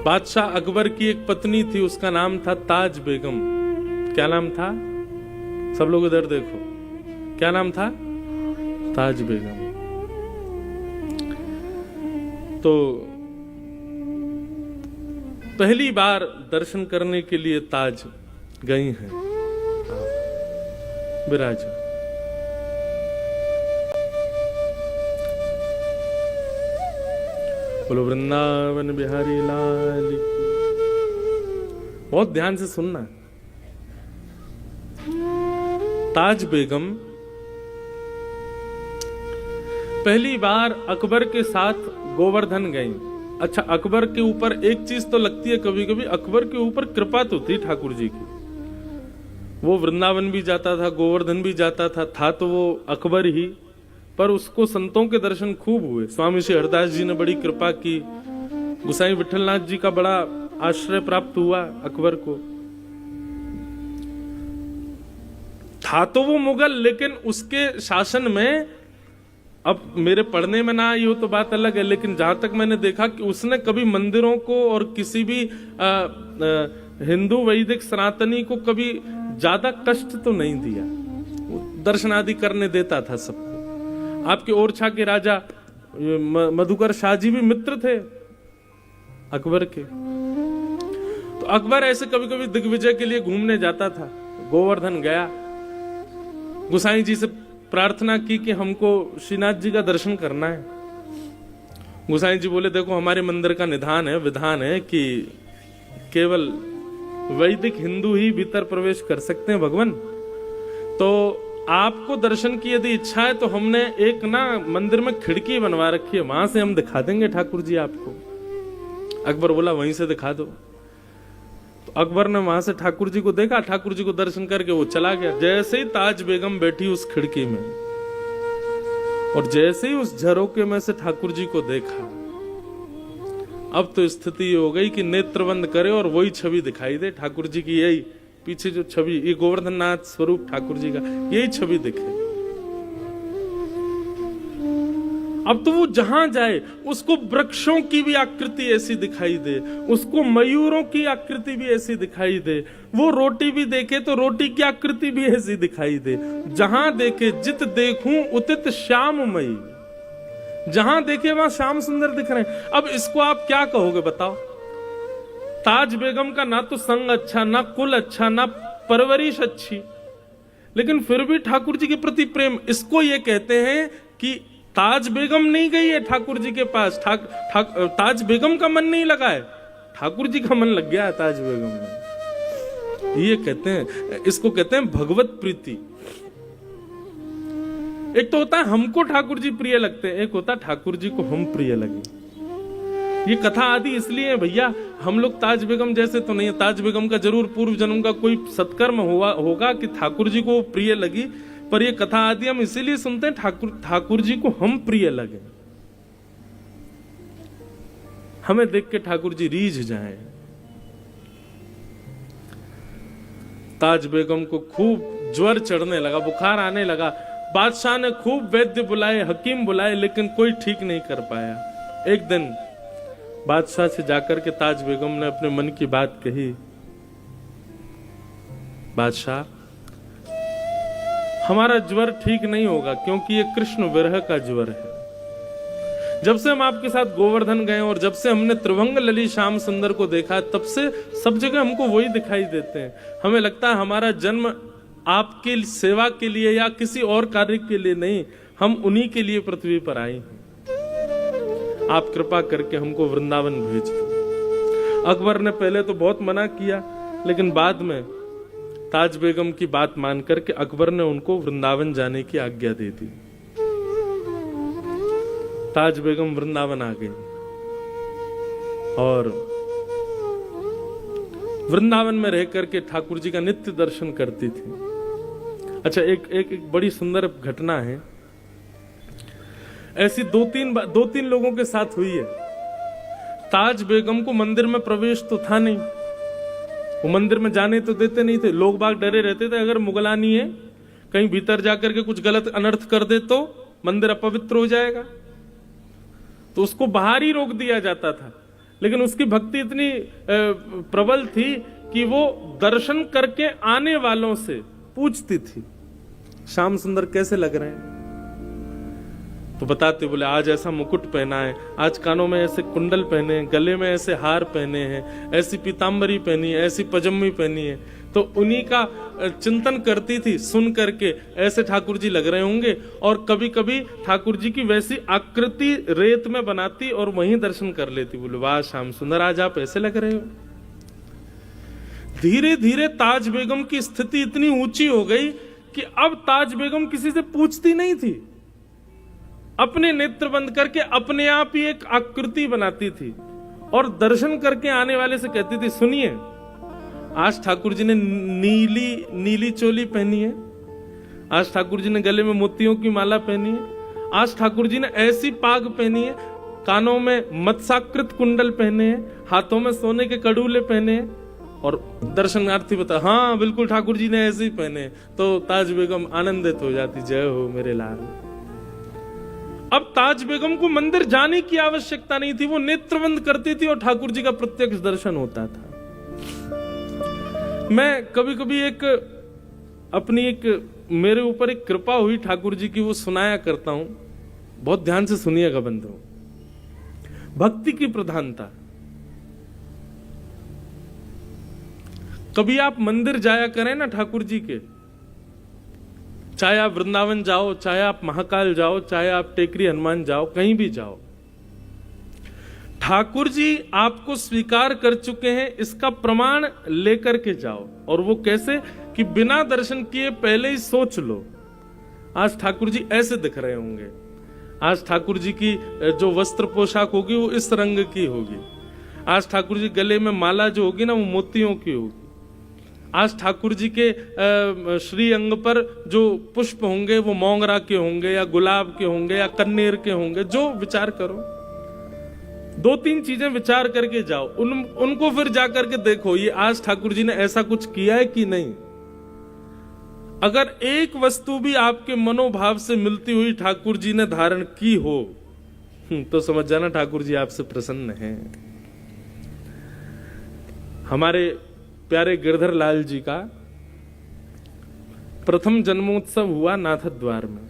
बादशाह अकबर की एक पत्नी थी, उसका नाम था ताज बेगम। क्या नाम था? सब लोग इधर देखो, क्या नाम था? ताज बेगम। तो पहली बार दर्शन करने के लिए ताज गई हैं। विराज बोलो वृंदावन बिहारी लाल की। बहुत ध्यान से सुनना। ताज बेगम पहली बार अकबर के साथ गोवर्धन गई। अच्छा, अकबर के ऊपर एक चीज तो लगती है कभी कभी, अकबर के ऊपर कृपा तो थी ठाकुर जी की। वो वृंदावन भी जाता था, गोवर्धन भी जाता था तो वो अकबर ही, पर उसको संतों के दर्शन खूब हुए। स्वामी श्री हरदास जी ने बड़ी कृपा की, गुसाई विठलनाथ जी का बड़ा आश्रय प्राप्त हुआ अकबर को। था तो वो मुगल, लेकिन उसके शासन में, अब मेरे पढ़ने में ना आई हो तो बात अलग है, लेकिन जहां तक मैंने देखा कि उसने कभी मंदिरों को और किसी भी हिंदू वैदिक सनातनी को कभी ज्यादा कष्ट तो नहीं दिया। दर्शन आदि करने देता था सबको। आपके ओरछा के राजा मधुकर शाह जी भी मित्र थे अकबर के। तो अकबर ऐसे कभी कभी दिग्विजय के लिए घूमने जाता था। गोवर्धन गया, गुसाई जी से प्रार्थना की कि हमको श्रीनाथ जी का दर्शन करना है। गुसाई जी बोले देखो हमारे मंदिर का निधान है, विधान है कि केवल वैदिक हिंदू ही भीतर प्रवेश कर सकते हैं भगवान। तो आपको दर्शन की यदि इच्छा है तो हमने एक ना मंदिर में खिड़की बनवा रखी है, वहां से हम दिखा देंगे ठाकुर जी आपको। अकबर बोला वहीं से दिखा दो। तो अकबर ने वहां से ठाकुर जी को देखा, ठाकुर जी को दर्शन करके वो चला गया। जैसे ही ताज बेगम बैठी उस खिड़की में और जैसे ही उस झरोके में से ठाकुर जी को देखा, अब तो स्थिति हो गई कि नेत्र बंद करे और वही छवि दिखाई दे ठाकुर जी की। यही पीछे जो छवि, ये गोवर्धन नाथ स्वरूप ठाकुर जी का, यही छवि दिखे। अब तो वो जहां जाए उसको वृक्षों की भी आकृति ऐसी दिखाई दे, उसको मयूरों की आकृति भी ऐसी दिखाई दे, वो रोटी भी देखे तो रोटी की आकृति भी ऐसी दिखाई दे। जहां देखे जित देखूं उतित श्याममयी, जहां देखे वहां श्याम सुंदर दिख रहे हैं। अब इसको आप क्या कहोगे बताओ? ताज बेगम का ना तो संग अच्छा, ना कुल अच्छा, ना परवरिश अच्छी, लेकिन फिर भी ठाकुर जी के प्रति प्रेम। इसको ये कहते हैं कि ताज बेगम नहीं गई है ठाकुर जी के पास, ताज बेगम का मन नहीं लगा है, ठाकुर जी का मन लग गया है ताज बेगम में। ये कहते हैं, इसको कहते हैं भगवत प्रीति। एक तो होता है हमको ठाकुर जी प्रिय लगते हैं, एक होता है ठाकुर जी को हम प्रिय लगे। ये कथा आदि इसलिए है भैया, हम लोग ताज बेगम जैसे तो नहीं है। ताज बेगम का जरूर पूर्व जन्म का कोई सत्कर्म होगा कि ठाकुर जी को प्रिय लगी, पर ये कथा आदि हम इसीलिए सुनते हैं ठाकुर जी को हम प्रिय लगे, हमें देख के ठाकुर जी रीझ जाए। ताज बेगम को खूब ज्वर चढ़ने लगा, बुखार आने लगा। बादशाह ने खूब वैद्य बुलाए, हकीम बुलाए, लेकिन कोई ठीक नहीं कर पाया। एक दिन बादशाह से जाकर के ताज बेगम ने अपने मन की बात कही, बादशाह हमारा ज्वर ठीक नहीं होगा, क्योंकि ये कृष्ण विरह का ज्वर है। जब से हम आपके साथ गोवर्धन गए और जब से हमने त्रिभंग लली श्याम सुंदर को देखा, तब से सब जगह हमको वही दिखाई देते हैं। हमें लगता है हमारा जन्म आपकी सेवा के लिए या किसी और कार्य के लिए नहीं, हम उन्हीं के लिए पृथ्वी पर आए हैं। आप कृपा करके हमको वृंदावन भेज दो। अकबर ने पहले तो बहुत मना किया, लेकिन बाद में ताज बेगम की बात मान करके अकबर ने उनको वृंदावन जाने की आज्ञा दे दी। ताज बेगम वृंदावन आ गई और वृंदावन में रह करके ठाकुर जी का नित्य दर्शन करती थी। अच्छा, एक बड़ी सुंदर घटना है, ऐसी दो तीन लोगों के साथ हुई है। ताज बेगम को मंदिर में प्रवेश तो था नहीं, वो मंदिर में जाने तो देते नहीं थे। लोग बाग डरे रहते थे, अगर मुगलानी है कहीं भीतर जाकर के कुछ गलत अनर्थ कर दे तो मंदिर अपवित्र हो जाएगा, तो उसको बाहर ही रोक दिया जाता था। लेकिन उसकी भक्ति इतनी प्रबल थी कि वो दर्शन करके आने वालों से पूछती थी, श्याम सुंदर कैसे लग रहे हैं? तो बताते, बोले आज ऐसा मुकुट पहना है, आज कानों में ऐसे कुंडल पहने हैं, गले में ऐसे हार पहने हैं, ऐसी पीतांबरी पहनी है, ऐसी पजम्मी पहनी है। तो उन्हीं का चिंतन करती थी, सुन करके ऐसे ठाकुर जी लग रहे होंगे। और कभी कभी ठाकुर जी की वैसी आकृति रेत में बनाती और वहीं दर्शन कर लेती। बोले वाह श्याम सुंदर, आज आप ऐसे लग रहे हो। धीरे धीरे ताज बेगम की स्थिति इतनी ऊंची हो गई कि अब ताज बेगम किसी से पूछती नहीं थी, अपने नेत्र बंद करके अपने आप ही एक आकृति बनाती थी और दर्शन करके आने वाले से कहती थी, सुनिए आज ठाकुर जी ने नीली चोली पहनी है, आज ठाकुर जी ने गले में मोतियों की माला पहनी है, आज ठाकुर जी ने ऐसी पाग पहनी है, कानों में मत्स्याकृत कुंडल पहने हैं, हाथों में सोने के कड़ूले पहने हैं। और दर्शनार्थी बता, हाँ बिल्कुल ठाकुर जी ने ऐसे ही पहने। तो ताज बेगम आनंदित हो जाती, जय हो मेरे लाल। अब ताज बेगम को मंदिर जाने की आवश्यकता नहीं थी, वो नेत्र बंद करती थी और ठाकुर जी का प्रत्यक्ष दर्शन होता था। मैं कभी कभी मेरे ऊपर एक कृपा हुई ठाकुर जी की, वो सुनाया करता हूं, बहुत ध्यान से सुनिएगा बंधु। भक्ति की प्रधानता। कभी आप मंदिर जाया करें ना ठाकुर जी के, चाहे आप वृंदावन जाओ, चाहे आप महाकाल जाओ, चाहे आप टेकरी हनुमान जाओ, कहीं भी जाओ, ठाकुर जी आपको स्वीकार कर चुके हैं, इसका प्रमाण लेकर के जाओ। और वो कैसे कि बिना दर्शन किए पहले ही सोच लो, आज ठाकुर जी ऐसे दिख रहे होंगे, आज ठाकुर जी की जो वस्त्र पोशाक होगी वो इस रंग की होगी, आज ठाकुर जी गले में माला जो होगी ना वो मोतियों की होगी, आज ठाकुर जी के श्री अंग पर जो पुष्प होंगे वो मोंगरा के होंगे या गुलाब के होंगे या कन्नेर के होंगे। जो विचार करो, 2-3 चीजें विचार करके जाओ, उनको फिर जाकर के देखो ये आज ठाकुर जी ने ऐसा कुछ किया है कि नहीं। अगर एक वस्तु भी आपके मनोभाव से मिलती हुई ठाकुर जी ने धारण की हो तो समझ जाना ठाकुर जी आपसे प्रसन्न हैं। हमारे प्यारे गिरधर लाल जी का प्रथम जन्मोत्सव हुआ नाथद्वार में।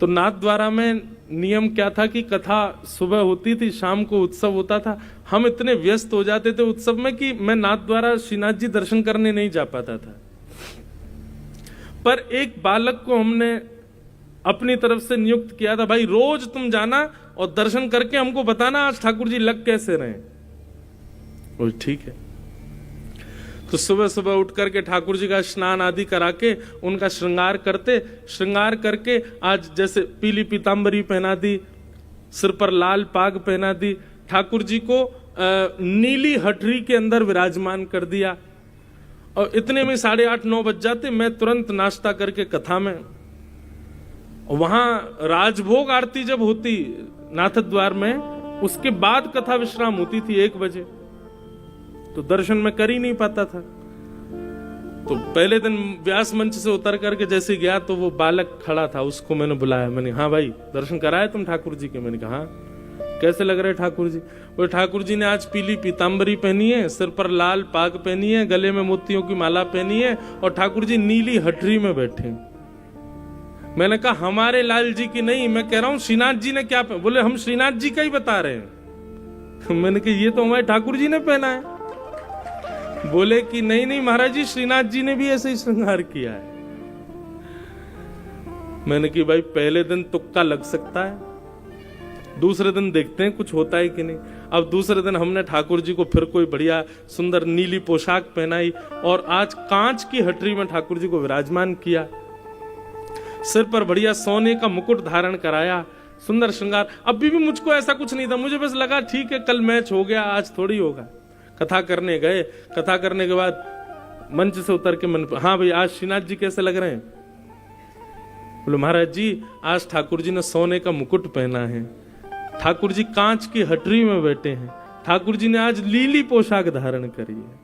तो नाथद्वारा में नियम क्या था कि कथा सुबह होती थी, शाम को उत्सव होता था। हम इतने व्यस्त हो जाते थे उत्सव में कि मैं नाथद्वारा श्रीनाथ जी दर्शन करने नहीं जा पाता था। पर एक बालक को हमने अपनी तरफ से नियुक्त किया था, भाई रोज तुम जाना और दर्शन करके हमको बताना आज ठाकुर जी लग कैसे रहे। ठीक है। तो सुबह सुबह उठ करके ठाकुर जी का स्नान आदि करा के उनका श्रृंगार करते, श्रृंगार करके आज जैसे पीली पीतांबरी पहना दी, सिर पर लाल पाग पहना दी, ठाकुर जी को नीली हठरी के अंदर विराजमान कर दिया। और इतने में 8:30-9 बज जाते, मैं तुरंत नाश्ता करके कथा में, वहां राजभोग आरती जब होती नाथद्वार में, उसके बाद कथा विश्राम होती थी 1 बजे। तो दर्शन में कर ही नहीं पाता था। तो पहले दिन व्यास मंच से उतर करके जैसे गया तो वो बालक खड़ा था, उसको मैंने बुलाया, मैंने हाँ भाई दर्शन कराए तुम ठाकुर जी के? मैंने कहा हाँ। कैसे लग रहे ठाकुर जी? वो ठाकुर जी ने आज पीली पीतांबरी पहनी है, सिर पर लाल पाग पहनी है, गले में मोतियों की माला पहनी है और ठाकुर जी नीली हठरी में बैठे। मैंने कहा हमारे लाल जी की नहीं, मैं कह रहा हूं श्रीनाथ जी ने क्या पहना। बोले हम श्रीनाथ जी का ही बता रहे हैं। मैंने कहा ये तो हमारे ठाकुर जी ने पहना है। बोले कि नहीं नहीं महाराज जी, श्रीनाथ जी ने भी ऐसे ही श्रृंगार किया है। मैंने कि भाई पहले दिन तुक्का लग सकता है, दूसरे दिन देखते हैं कुछ होता है कि नहीं। अब दूसरे दिन हमने ठाकुर जी को फिर कोई बढ़िया सुंदर नीली पोशाक पहनाई और आज कांच की हटरी में ठाकुर जी को विराजमान किया, सिर पर बढ़िया सोने का मुकुट धारण कराया, सुंदर श्रृंगार। अभी भी मुझको ऐसा कुछ नहीं था, मुझे बस लगा ठीक है कल मैच हो गया, आज थोड़ी होगा। कथा करने गए, कथा करने के बाद मंच से उतर के मन, हाँ भाई आज श्रीनाथ जी कैसे लग रहे हैं? बोले महाराज जी आज ठाकुर जी ने सोने का मुकुट पहना है, ठाकुर जी कांच की हटरी में बैठे हैं, ठाकुर जी ने आज लीली पोशाक धारण करी है।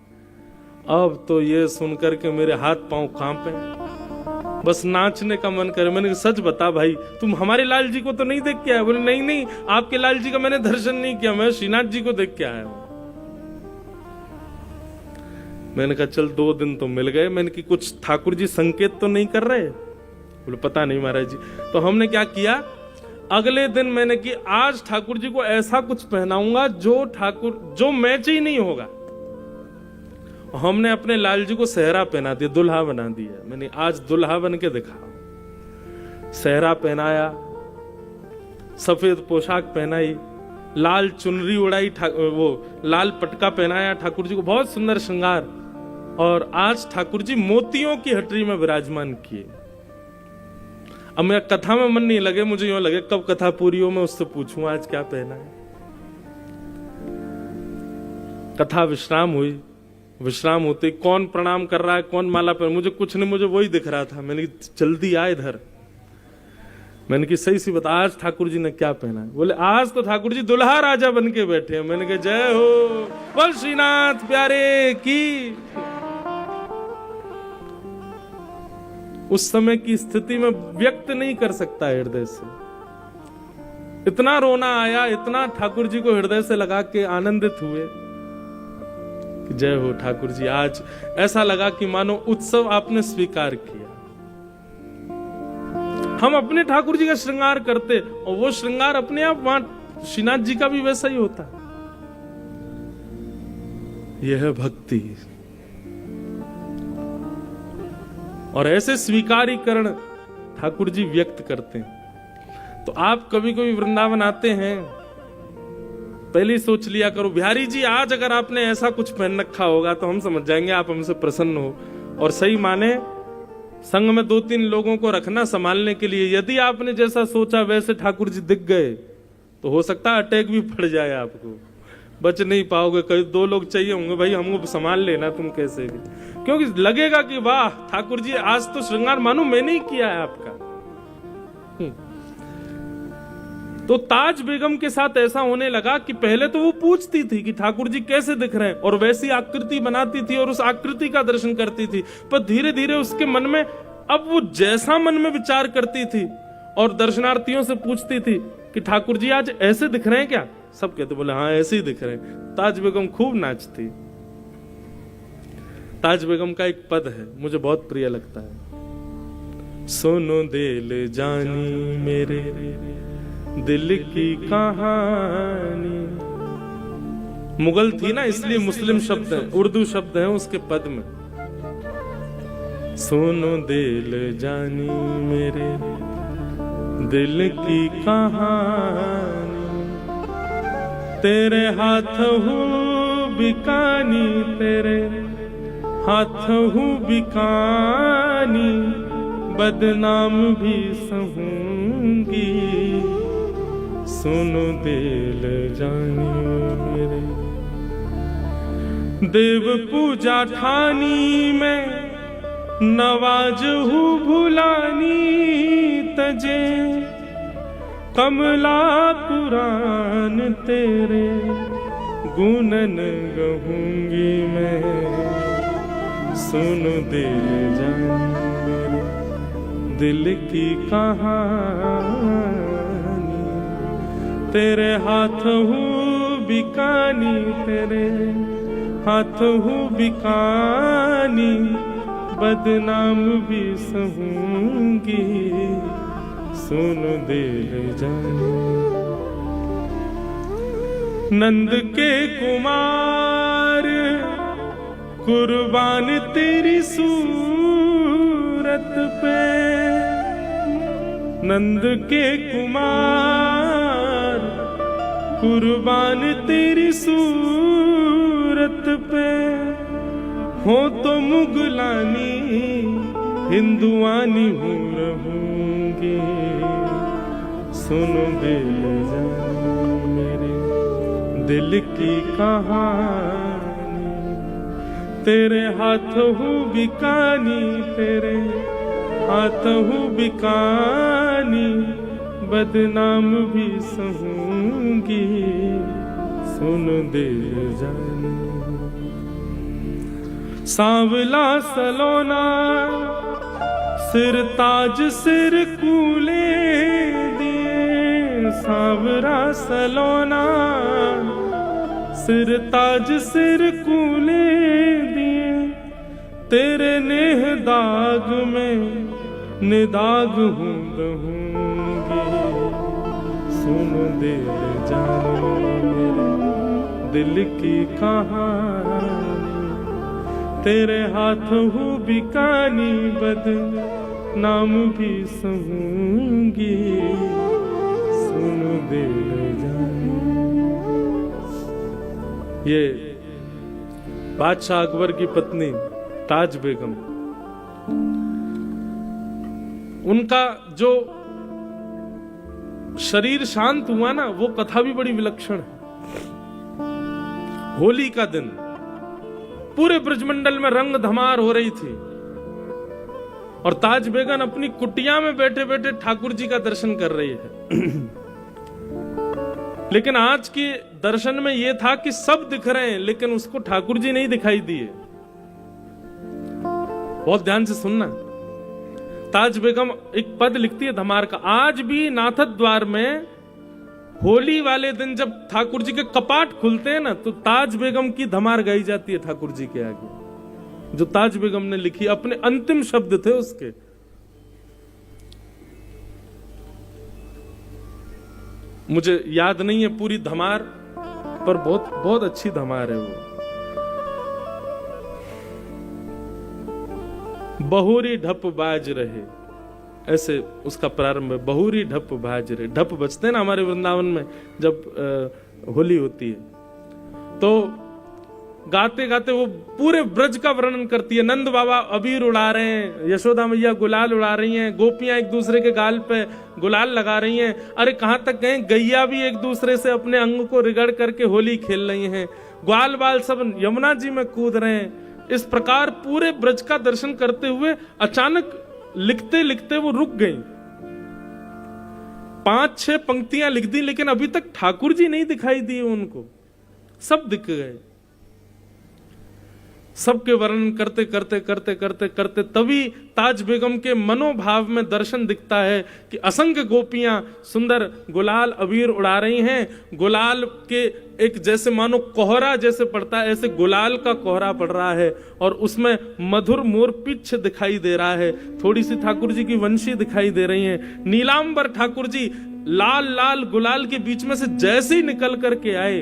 अब तो ये सुनकर के मेरे हाथ पांव कांपे। बस नाचने का मन करे। मैंने कहा सच बता भाई, तुम हमारे लाल जी को तो नहीं देख के आया? बोले नहीं नहीं, आपके लाल जी का मैंने दर्शन नहीं किया, मैं श्रीनाथ जी को देख के आया हूं। मैंने कहा चल 2 दिन तो मिल गए। मैंने कि कुछ ठाकुर जी संकेत तो नहीं कर रहे? बोले पता नहीं महाराज जी। तो हमने क्या किया, अगले दिन मैंने कि आज ठाकुर जी को ऐसा कुछ पहनाऊंगा जो मैच ही नहीं होगा। हमने अपने लाल जी को सेहरा पहना दिया, दुल्हा बना दिया। मैंने आज दुल्हा बन के दिखाओ। सेहरा पहनाया, सफेद पोशाक पहनाई, लाल चुनरी उड़ाई, वो लाल पटका पहनाया ठाकुर जी को, बहुत सुंदर श्रृंगार। और आज ठाकुर जी मोतियों की हटरी में विराजमान किए। अब मेरा कथा में मन नहीं लगे, मुझे यूं लगे कब कथा पूरी हो मैं उससे पूछूं आज क्या पहना है। कथा विश्राम हुई। विश्राम होते कौन प्रणाम कर रहा है, कौन माला पर, मुझे कुछ नहीं, मुझे वही दिख रहा था। मैंने जल्दी आ इधर। मैंने कि सही सी बता आज ठाकुर जी ने क्या पहना है? बोले आज तो ठाकुर जी दुल्हा राजा बन के बैठे हैं। मैंने कहा जय हो, बोल श्रीनाथ प्यारे की। उस समय की स्थिति में व्यक्त नहीं कर सकता हृदय से। इतना रोना आया, इतना ठाकुर जी को हृदय से लगा के आनंदित हुए कि जय हो ठाकुर जी। आज ऐसा लगा कि मानो उत्सव आपने स्वीकार किया। हम अपने ठाकुर जी का श्रृंगार करते और वो श्रृंगार अपने आप वहां श्रीनाथ जी का भी वैसा ही होता। यह है भक्ति। और ऐसे स्वीकारीकरण ठाकुर जी व्यक्त करते हैं। तो आप कभी कभी वृंदावन आते हैं, पहले ही सोच लिया करो बिहारी जी आज अगर आपने ऐसा कुछ पहन रखा होगा तो हम समझ जाएंगे आप हमसे प्रसन्न हो। और सही माने संग में 2-3 लोगों को रखना संभालने के लिए। यदि आपने जैसा सोचा वैसे ठाकुर जी दिख गए तो हो सकता है अटैक भी पड़ जाए, आपको बच नहीं पाओगे। कई 2 लोग चाहिए होंगे, भाई हमको संभाल लेना तुम कैसे भी, क्योंकि लगेगा कि वाह ठाकुर जी आज तो श्रृंगार मानो मैंने ही किया है आपका। तो ताज बेगम के साथ ऐसा होने लगा कि पहले तो वो पूछती थी कि ठाकुर जी कैसे दिख रहे हैं और वैसी आकृति बनाती थी और उस आकृति का दर्शन करती थी। पर धीरे धीरे उसके मन में अब वो जैसा मन में विचार करती थी और दर्शनार्थियों से पूछती थी कि ठाकुर जी आज ऐसे दिख रहे हैं क्या? सब कहते बोले हाँ ऐसे ही दिख रहे हैं। ताज बेगम खूब नाचती। ताज बेगम का एक पद है मुझे बहुत प्रिय लगता है। सुनो दिल जानी मेरे दिल की कहानी। मुगल थी ना इसलिए मुस्लिम शब्द है, उर्दू शब्द है उसके पद में। सुनो दिल जानी मेरे दिल की कहानी, तेरे हाथ हूँ बिकानी, तेरे हाथ हूँ बिकानी, बदनाम भी सहूंगी। सुनो दिल जानी मेरे देव पूजा ठानी में, नवाज हूँ भुलानी तजे, कमला कुरान तेरे गुनन गहूंगी मैं। सुनो दिल जानी मेरे दिल की कहानी, तेरे हाथ हूँ बिकानी, तेरे हाथ हूँ बिकानी, बदनाम भी सहूंगी। सुनो दिल जानी नंद के कुमार कुर्बान तेरी सूरत पे, नंद के कुमार कुर्बान तेरी सूरत पे, हो तो मुगलानी हिंदुआनी हूँ रहूंगी। सुनो दिल जानी मेरे दिल की कहानी, तेरे हाथ हूँ बिकानी, तेरे हाथ हूँ बिकानी, बदनाम भी सहूंगी। सुनो दिल जानी सांवला सलोना सिर ताज सिर कूले दिए सांवरा सलोना, सिर ताज सिर कूले दिए तेरे नेह दाग में निदाग हूँ रहूंगी। सुनो दिल जानो मेरे दिल की कहानी, तेरे हाथों हूँ बिकानी बद नाम भी सहूंगी। सुनो दिल जानो। ये बादशाह अकबर की पत्नी ताज बेगम, उनका जो शरीर शांत हुआ ना, वो कथा भी बड़ी विलक्षण है। होली का दिन पूरे ब्रजमंडल में रंग धमार हो रही थी और ताज बेगम अपनी कुटिया में बैठे बैठे ठाकुर जी का दर्शन कर रही है। लेकिन आज के दर्शन में यह था कि सब दिख रहे हैं लेकिन उसको ठाकुर जी नहीं दिखाई दिए। बहुत ध्यान से सुनना। ताज बेगम एक पद लिखती है धमार का, आज भी नाथद द्वार में होली वाले दिन जब ठाकुर जी के कपाट खुलते हैं ना, तो ताज बेगम की धमार गाई जाती है ठाकुर जी के आगे, जो ताज बेगम ने लिखी, अपने अंतिम शब्द थे उसके। मुझे याद नहीं है पूरी धमार, पर बहुत बहुत अच्छी धमार है वो। बहुरी ढप बाज रहे, ऐसे उसका प्रारंभ है। बहुरी ढप बाज रहे, ढप बजते हैं ना हमारे वृंदावन में जब होली होती है, तो गाते गाते वो पूरे ब्रज का वर्णन करती है। नंद बाबा अबीर उड़ा रहे हैं, यशोदा मैया गुलाल उड़ा रही हैं, गोपियां एक दूसरे के गाल पे गुलाल लगा रही हैं। अरे कहां तक गए, गैया भी एक दूसरे से अपने अंग को रिगड़ करके होली खेल रही हैं। ग्वाल बाल सब यमुना जी में कूद रहे हैं। इस प्रकार पूरे ब्रज का दर्शन करते हुए अचानक लिखते लिखते वो रुक गई। 5-6 पंक्तियां लिख दी, लेकिन अभी तक ठाकुर जी नहीं दिखाई दिए उनको, सब दिख गए। सबके वर्णन करते करते करते करते करते तभी ताज बेगम के मनोभाव में दर्शन दिखता है कि असंख्य गोपियां सुंदर गुलाल अबीर उड़ा रही हैं। गुलाल के एक जैसे मानो कोहरा जैसे पड़ता है, ऐसे गुलाल का कोहरा पड़ रहा है और उसमें मधुर मोर पिच्छ दिखाई दे रहा है। थोड़ी सी ठाकुर जी की वंशी दिखाई दे रही है। नीलांबर ठाकुर जी लाल लाल गुलाल के बीच में से जैसे ही निकल करके आए,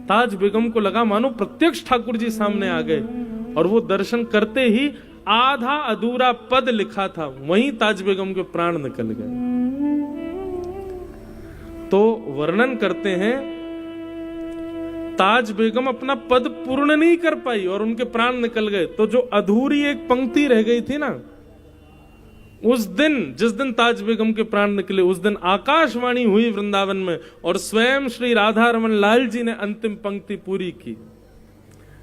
ताज बेगम को लगा मानो प्रत्यक्ष ठाकुर जी सामने आ गए। और वो दर्शन करते ही आधा अधूरा पद लिखा था, वहीं ताज बेगम के प्राण निकल गए। तो वर्णन करते हैं ताज बेगम अपना पद पूर्ण नहीं कर पाई और उनके प्राण निकल गए। तो जो अधूरी एक पंक्ति रह गई थी ना, उस दिन जिस दिन ताज बेगम के प्राण निकले, उस दिन आकाशवाणी हुई वृंदावन में और स्वयं श्री राधा रमन लाल जी ने अंतिम पंक्ति पूरी की।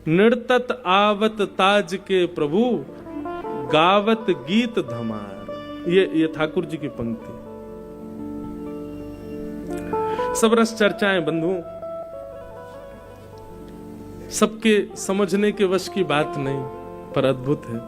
नृतत आवत ताज के प्रभु, गावत गीत धमार। ये ठाकुर जी की पंक्ति। सब रस चर्चाएं बंधुओं, सबके समझने के वश की बात नहीं, पर अद्भुत है।